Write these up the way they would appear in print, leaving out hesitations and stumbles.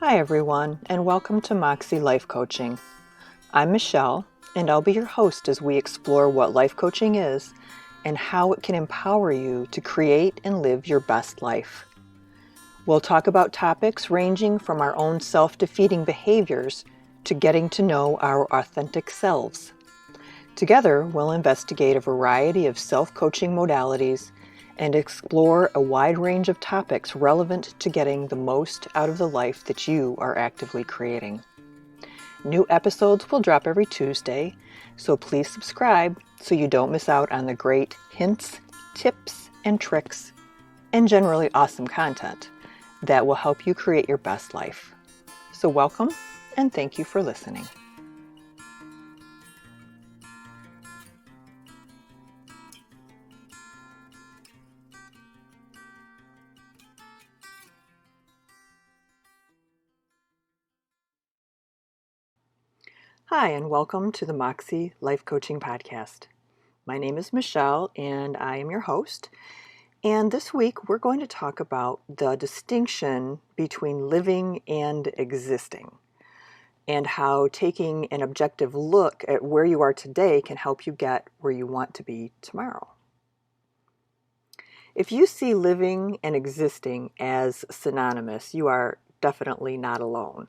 Hi everyone, and welcome to Moxie Life Coaching. I'm Michelle, and I'll be your host as we explore what life coaching is and how it can empower you to create and live your best life. We'll talk about topics ranging from our own self-defeating behaviors to getting to know our authentic selves. Together, we'll investigate a variety of self-coaching modalities and explore a wide range of topics relevant to getting the most out of the life that you are actively creating. New episodes will drop every Tuesday, so please subscribe so you don't miss out on the great hints, tips, and tricks, and generally awesome content that will help you create your best life. So welcome, and thank you for listening. Hi, and welcome to the Moxie Life Coaching Podcast. My name is Michelle, and I am your host. And this week, we're going to talk about the distinction between living and existing, and how taking an objective look at where you are today can help you get where you want to be tomorrow. If you see living and existing as synonymous, you are definitely not alone.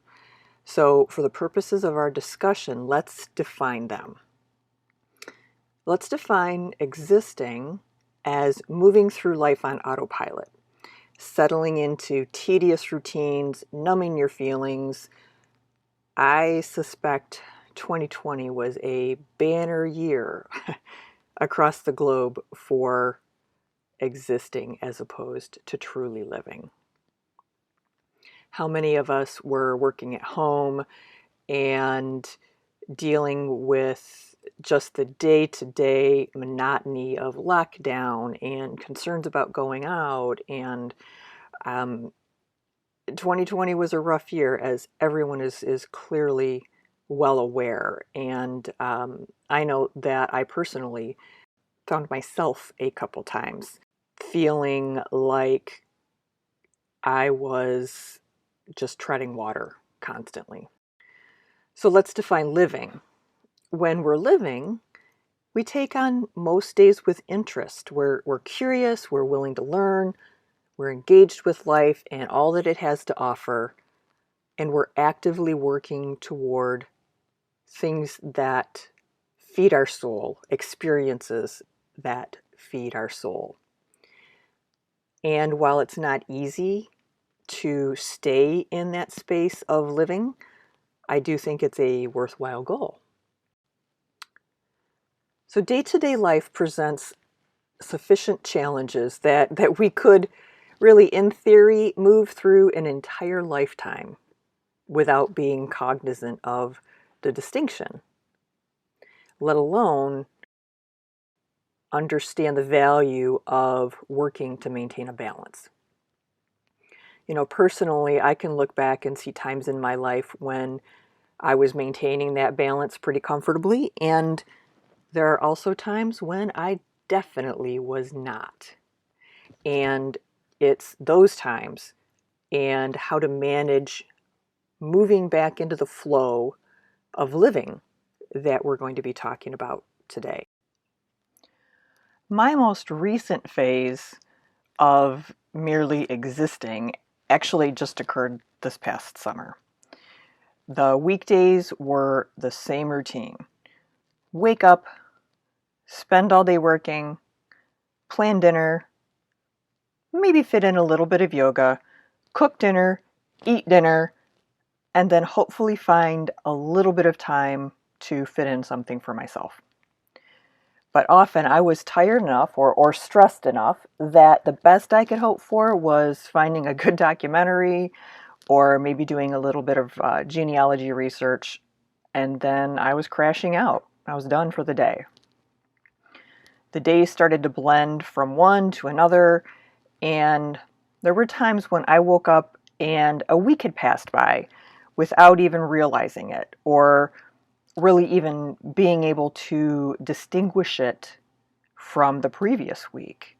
So for the purposes of our discussion, let's define them. Let's define existing as moving through life on autopilot, settling into tedious routines, numbing your feelings. I suspect 2020 was a banner year across the globe for existing as opposed to truly living. How many of us were working at home and dealing with just the day-to-day monotony of lockdown and concerns about going out, and 2020 was a rough year, as everyone is clearly well aware. And I know that I personally found myself a couple times feeling like I was just treading water constantly. So let's define living. When we're living, we take on most days with interest. We're curious, we're willing to learn, we're engaged with life and all that it has to offer, and we're actively working toward things that feed our soul, experiences that feed our soul. And while it's not easy to stay in that space of living, I do think it's a worthwhile goal. So day-to-day life presents sufficient challenges that we could really, in theory, move through an entire lifetime without being cognizant of the distinction, let alone understand the value of working to maintain a balance. You know, personally, I can look back and see times in my life when I was maintaining that balance pretty comfortably, and there are also times when I definitely was not. And it's those times and how to manage moving back into the flow of living that we're going to be talking about today. My most recent phase of merely existing actually just occurred this past summer. The weekdays were the same routine. Wake up, spend all day working, plan dinner, maybe fit in a little bit of yoga, cook dinner, eat dinner, and then hopefully find a little bit of time to fit in something for myself. But often I was tired enough or stressed enough that the best I could hope for was finding a good documentary or maybe doing a little bit of genealogy research, and then I was crashing out. I was done for the day. The days started to blend from one to another, and there were times when I woke up and a week had passed by without even realizing it, or really even being able to distinguish it from the previous week.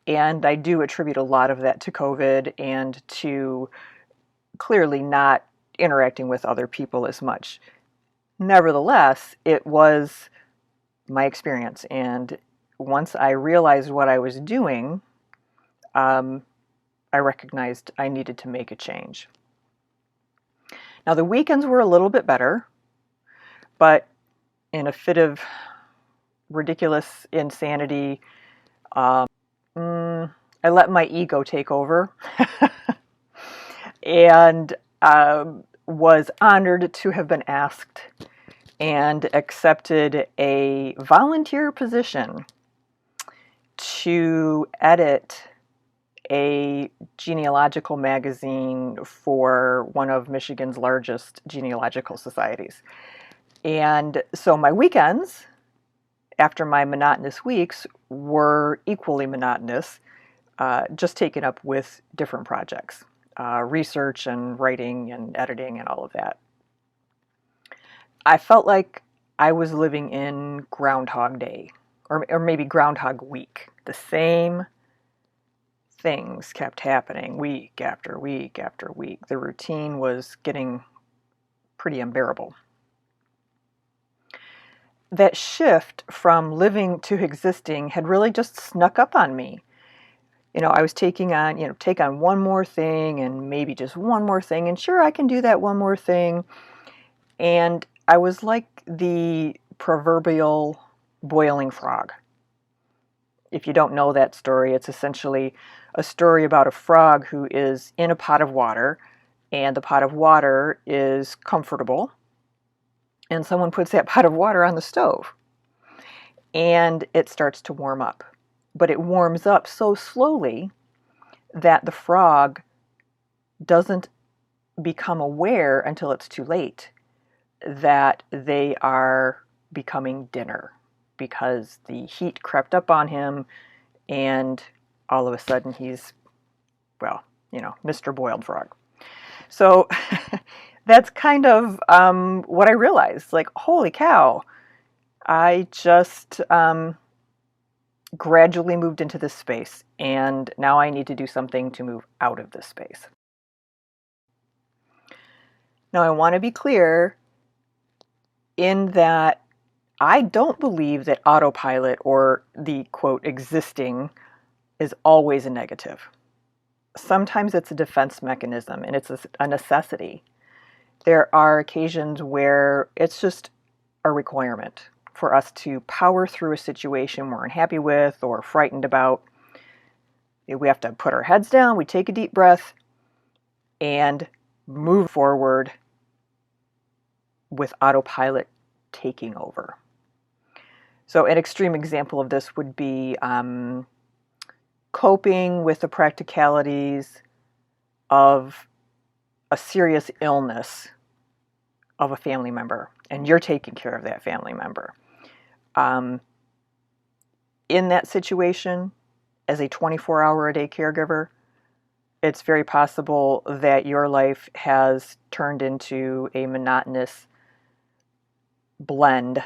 And I do attribute a lot of that to COVID and to clearly not interacting with other people as much. Nevertheless, it was my experience. And once I realized what I was doing, I recognized I needed to make a change. Now, the weekends were a little bit better, but in a fit of ridiculous insanity, I let my ego take over and was honored to have been asked and accepted a volunteer position to edit a genealogical magazine for one of Michigan's largest genealogical societies. And so my weekends, after my monotonous weeks, were equally monotonous, just taken up with different projects, research and writing and editing and all of that. I felt like I was living in Groundhog Day, or maybe Groundhog Week. The same things kept happening week after week after week. The routine was getting pretty unbearable. That shift from living to existing had really just snuck up on me. I was take on one more thing and maybe just one more thing, and sure, I can do that one more thing. And I was like the proverbial boiling frog. If you don't know that story, it's essentially a story about a frog who is in a pot of water, and the pot of water is comfortable, and someone puts that pot of water on the stove, and it starts to warm up. But it warms up so slowly that the frog doesn't become aware until it's too late that they are becoming dinner, because the heat crept up on him, and all of a sudden he's, Mr. Boiled Frog. So that's kind of what I realized. Like, holy cow, I just gradually moved into this space, and now I need to do something to move out of this space. Now, I want to be clear in that I don't believe that autopilot, or the quote existing, is always a negative. Sometimes it's a defense mechanism and it's a necessity. There are occasions where it's just a requirement for us to power through a situation we're unhappy with or frightened about. We have to put our heads down, we take a deep breath, and move forward with autopilot taking over. So an extreme example of this would be coping with the practicalities of a serious illness of a family member, and you're taking care of that family member. In that situation, as a 24-hour-a-day caregiver, it's very possible that your life has turned into a monotonous blend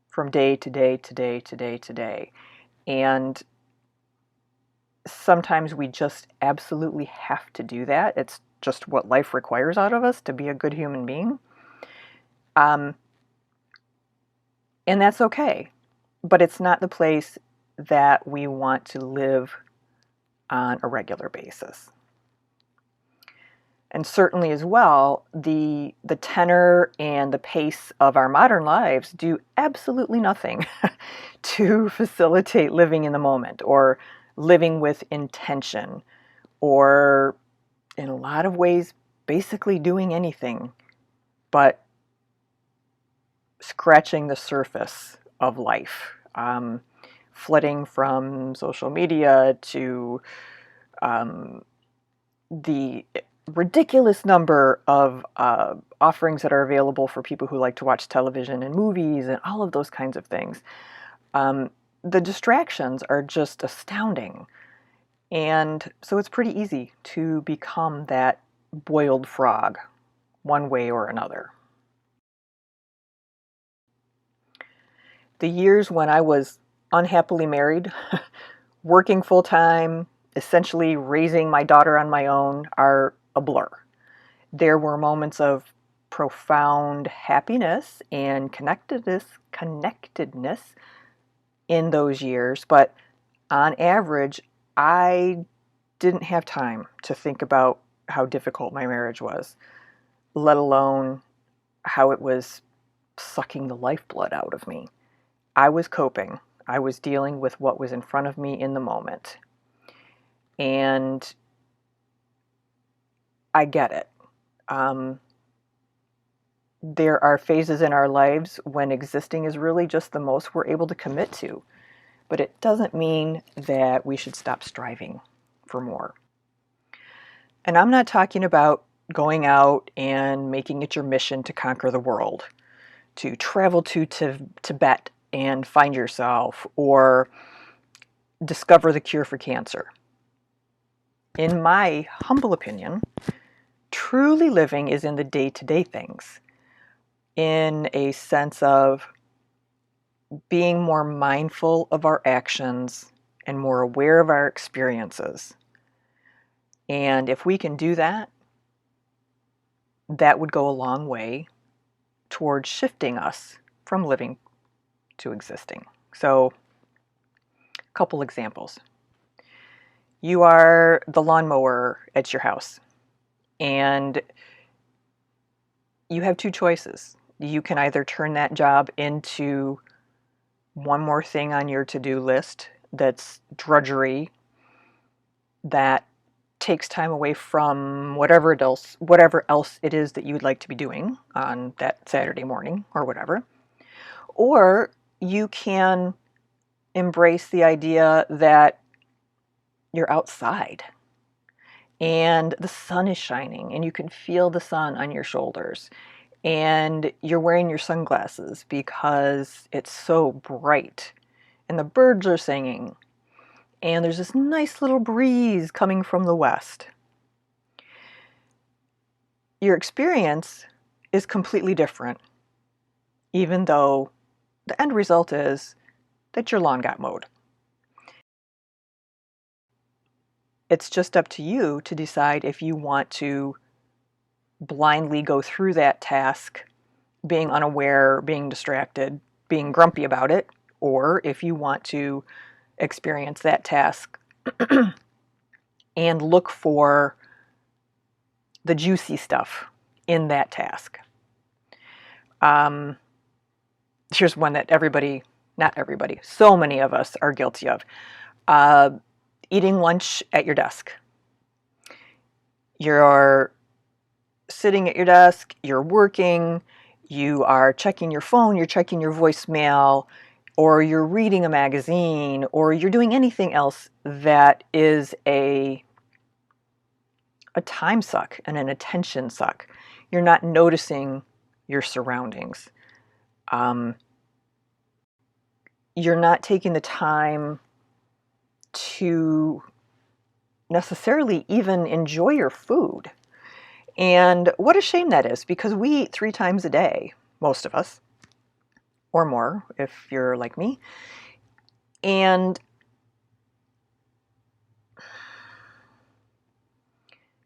from day to day to day to day to day. And sometimes we just absolutely have to do that. It's just what life requires out of us to be a good human being. And that's okay. But it's not the place that we want to live on a regular basis. And certainly as well, the tenor and the pace of our modern lives do absolutely nothing to facilitate living in the moment, or living with intention, or in a lot of ways, basically doing anything but scratching the surface of life. Flitting from social media to the ridiculous number of offerings that are available for people who like to watch television and movies and all of those kinds of things. The distractions are just astounding. And so it's pretty easy to become that boiled frog, one way or another. The years when I was unhappily married, working full time, essentially raising my daughter on my own, are a blur. There were moments of profound happiness and connectedness in those years, but on average, I didn't have time to think about how difficult my marriage was, let alone how it was sucking the lifeblood out of me. I was coping. I was dealing with what was in front of me in the moment. And I get it. There are phases in our lives when existing is really just the most we're able to commit to. But it doesn't mean that we should stop striving for more. And I'm not talking about going out and making it your mission to conquer the world, to travel to Tibet and find yourself, or discover the cure for cancer. In my humble opinion, truly living is in the day-to-day things, in a sense of being more mindful of our actions and more aware of our experiences. And if we can do that, that would go a long way towards shifting us from living to existing. So, a couple examples. You are the lawnmower at your house, and you have two choices. You can either turn that job into one more thing on your to-do list that's drudgery, that takes time away from whatever else it is that you would like to be doing on that Saturday morning or whatever. Or you can embrace the idea that you're outside and the sun is shining and you can feel the sun on your shoulders and you're wearing your sunglasses because it's so bright and the birds are singing and there's this nice little breeze coming from the west. Your experience is completely different, even though the end result is that your lawn got mowed. It's just up to you to decide if you want to blindly go through that task, being unaware, being distracted, being grumpy about it, or if you want to experience that task and look for the juicy stuff in that task. Here's one that not everybody, so many of us are guilty of. Eating lunch at your desk. You're sitting at your desk, you're working, you are checking your phone, you're checking your voicemail, or you're reading a magazine, or you're doing anything else that is a time suck and an attention suck. You're not noticing your surroundings. You're not taking the time to necessarily even enjoy your food. And what a shame that is, because we eat 3 times a day, most of us, or more if you're like me. And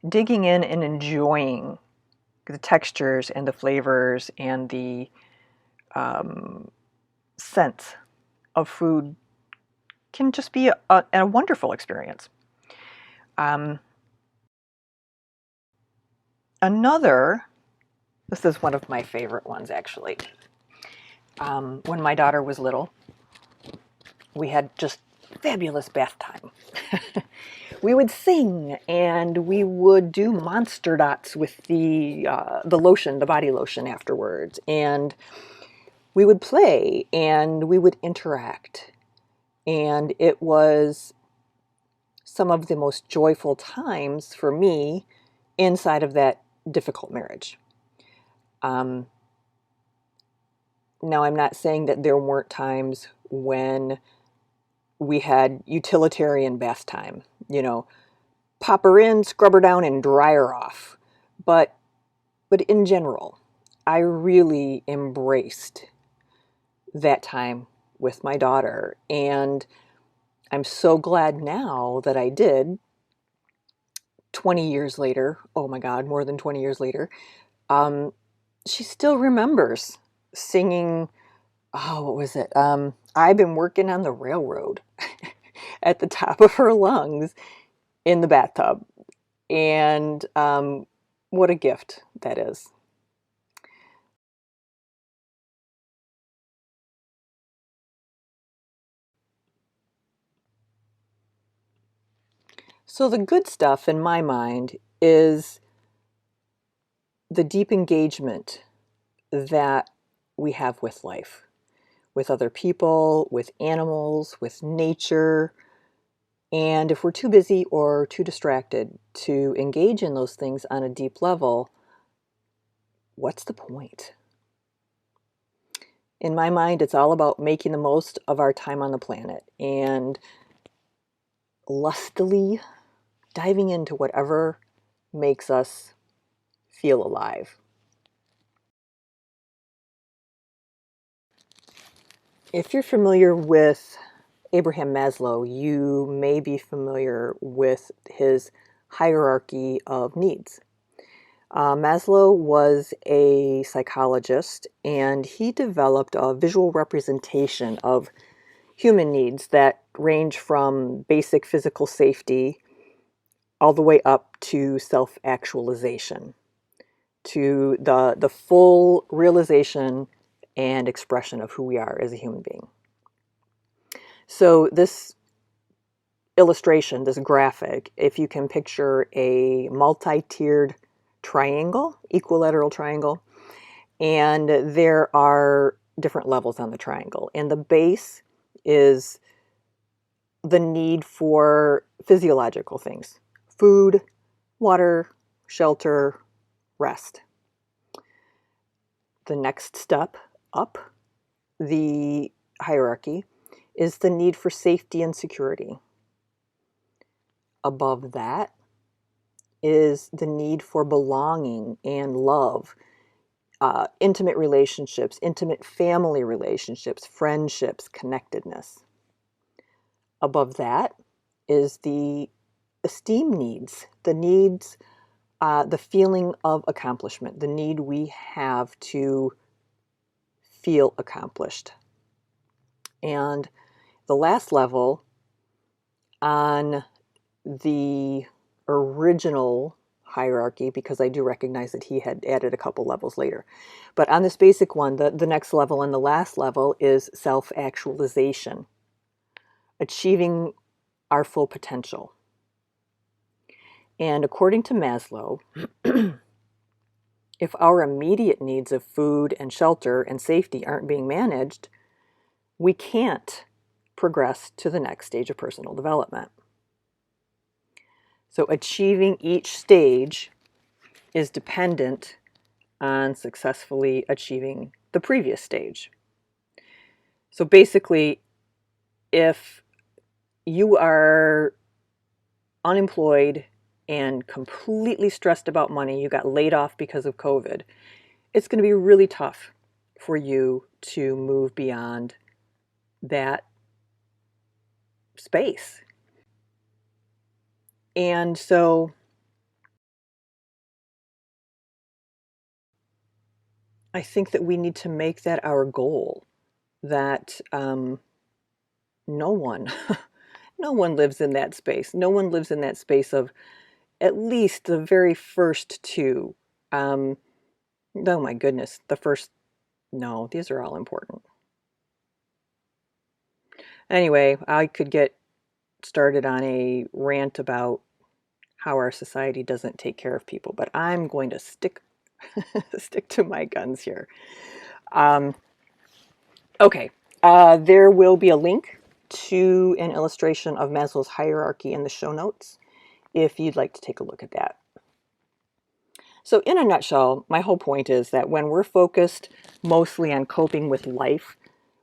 digging in and enjoying the textures and the flavors and the scents of food can just be a wonderful experience. This is one of my favorite ones actually. When my daughter was little, we had just fabulous bath time. We would sing and we would do monster dots with the lotion, the body lotion afterwards, and we would play and we would interact, and it was some of the most joyful times for me inside of that difficult marriage. Now, I'm not saying that there weren't times when we had utilitarian bath time, pop her in, scrub her down, and dry her off. But in general, I really embraced that time with my daughter. And I'm so glad now that I did, 20 years later, oh my God, more than 20 years later, um, she still remembers singing, oh, what was it? I've been working on the railroad at the top of her lungs in the bathtub. And what a gift that is. So, the good stuff in my mind is the deep engagement that we have with life, with other people, with animals, with nature. And if we're too busy or too distracted to engage in those things on a deep level, what's the point? In my mind, it's all about making the most of our time on the planet and lustily diving into whatever makes us feel alive. If you're familiar with Abraham Maslow, you may be familiar with his hierarchy of needs. Maslow was a psychologist and he developed a visual representation of human needs that range from basic physical safety all the way up to self-actualization, to the full realization and expression of who we are as a human being. So this illustration, this graphic, if you can picture a multi-tiered triangle, equilateral triangle, and there are different levels on the triangle. And the base is the need for physiological things: food, water, shelter, rest. The next step up the hierarchy is the need for safety and security. Above that is the need for belonging and love, intimate relationships, intimate family relationships, friendships, connectedness. Above that is the esteem needs, the needs, the feeling of accomplishment, the need we have to feel accomplished. And the last level on the original hierarchy, because I do recognize that he had added a couple levels later. But on this basic one, the next level and the last level is self-actualization, achieving our full potential. And according to Maslow, if our immediate needs of food and shelter and safety aren't being managed, we can't progress to the next stage of personal development. So achieving each stage is dependent on successfully achieving the previous stage. So basically, if you are unemployed and completely stressed about money, you got laid off because of COVID, it's going to be really tough for you to move beyond that space. And so I think that we need to make that our goal, that no one, no one lives in that space. No one lives in that space of at least the very first two. Um, oh my goodness, the first, no, these are all important. Anyway, I could get started on a rant about how our society doesn't take care of people, but I'm going to stick to my guns here. Um, okay, there will be a link to an illustration of Maslow's hierarchy in the show notes if you'd like to take a look at that. So, in a nutshell, my whole point is that when we're focused mostly on coping with life,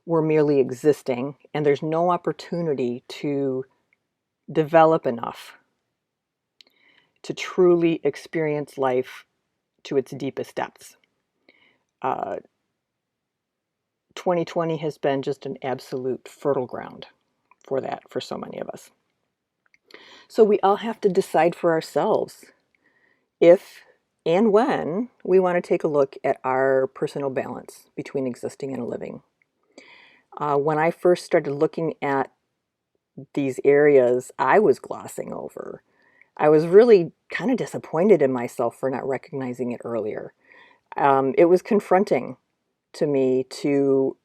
we're merely existing, and there's no opportunity to develop enough to truly experience life to its deepest depths. Uh, 2020 has been just an absolute fertile ground for that for so many of us. So we all have to decide for ourselves if and when we want to take a look at our personal balance between existing and living. When I first started looking at these areas I was glossing over, I was really kind of disappointed in myself for not recognizing it earlier. It was confronting to me to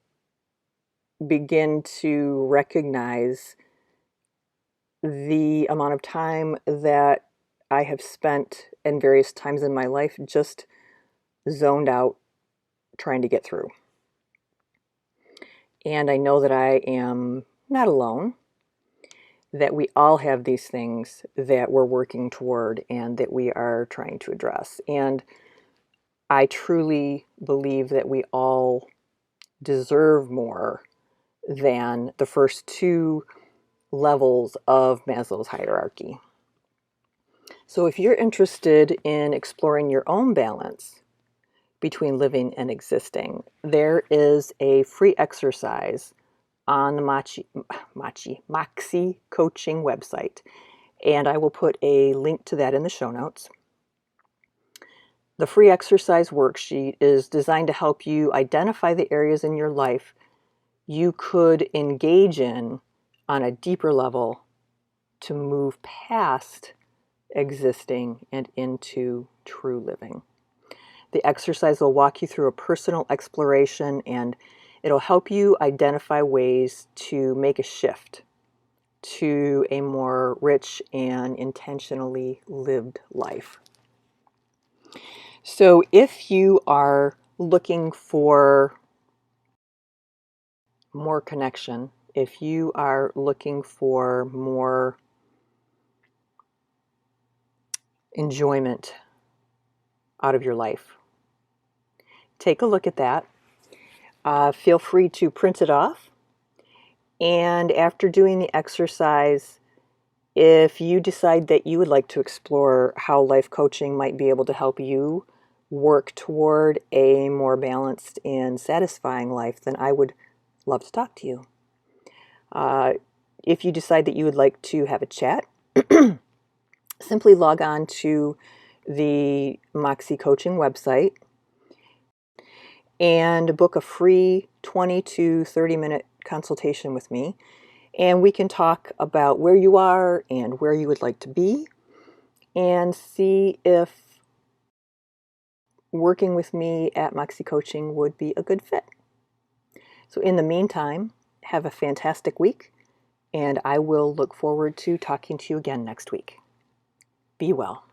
begin to recognize the amount of time that I have spent in various times in my life just zoned out trying to get through. And I know that I am not alone, that we all have these things that we're working toward and that we are trying to address. And I truly believe that we all deserve more than the first two levels of Maslow's hierarchy. So if you're interested in exploring your own balance between living and existing, there is a free exercise on the Moxie coaching website, and I will put a link to that in the show notes. The free exercise worksheet is designed to help you identify the areas in your life you could engage in on a deeper level to move past existing and into true living. The exercise will walk you through a personal exploration, and it'll help you identify ways to make a shift to a more rich and intentionally lived life. So if you are looking for more connection, if you are looking for more enjoyment out of your life, take a look at that. Feel free to print it off. And after doing the exercise, if you decide that you would like to explore how life coaching might be able to help you work toward a more balanced and satisfying life, then I would love to talk to you. If you decide that you would like to have a chat, simply log on to the Moxie Coaching website and book a free 20 to 30 minute consultation with me. And we can talk about where you are and where you would like to be and see if working with me at Moxie Coaching would be a good fit. So in the meantime, have a fantastic week, and I will look forward to talking to you again next week. Be well.